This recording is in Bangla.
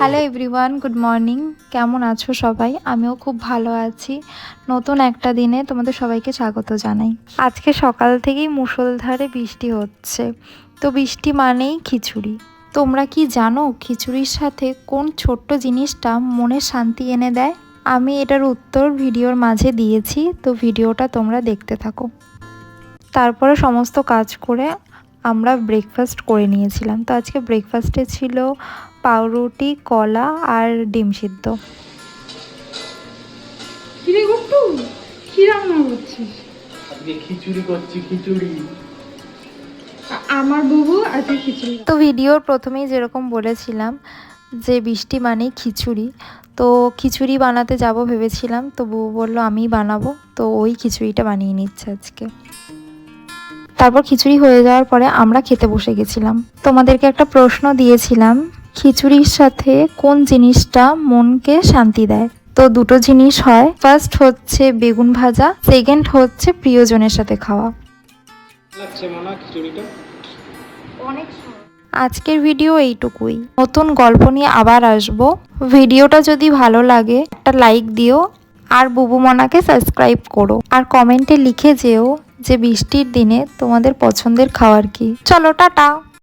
Hello everyone, good morning. কেমন আছো সবাই? আমিও খুব ভালো আছি। নতুন একটা দিনে তোমাদের সবাইকে স্বাগত জানাই। আজকে সকাল থেকেই মুষলধারে বৃষ্টি হচ্ছে, তো বৃষ্টি মানেই খিচুড়ি। তোমরা কি জানো খিচুড়ির সাথে কোন ছোট্ট জিনিসটা মনে শান্তি এনে দেয়? আমি এটার উত্তর ভিডিওর মাঝে দিয়েছি, তো ভিডিওটা তোমরা দেখতে থাকো। তারপরে সমস্ত কাজ করে আমরা ব্রেকফাস্ট করে নিয়েছিলাম। তো আজকে ব্রেকফাস্টে ছিল পাউরুটি, কলা আর ডিম সিদ্ধ। কিরে গুট্টু, কি রান্না করছিস? আজকে খিচুড়ি করছি, খিচুড়ি। আমার বুবু আজকে খিচুড়ি। তো ভিডিওর প্রথমেই যেরকম বলেছিলাম যে বৃষ্টি মানেই খিচুড়ি, তো খিচুড়ি বানাতে যাব ভেবেছিলাম, তো বউ বললো আমিই বানাবো, তো ওই খিচুড়িটা বানিয়ে নিচ্ছে আজকে। তারপর খিচুড়ি হয়ে যাওয়ার পরে আমরা খেতে বসে গেছিলাম। তোমাদেরকে একটা প্রশ্ন দিয়েছিলাম, খিচুড়ির সাথে কোন জিনিসটা মনকে শান্তি দেয়? তো দুটো জিনিস হয়। ফার্স্ট হচ্ছে বেগুন ভাজা, সেকেন্ড হচ্ছে প্রিয়জনের সাথে খাওয়া। লাগছে মানা খিচুড়িটা? আজকের ভিডিও এইটুকুই। নতুন গল্প নিয়ে আবার আসবো। ভিডিওটা যদি ভালো লাগে একটা লাইক দিও, আর বুবু মনাকে সাবস্ক্রাইব করো, আর কমেন্টে লিখে যেও যে বৃষ্টির দিনে তোমাদের পছন্দের খাবার কি। চলো টাটা।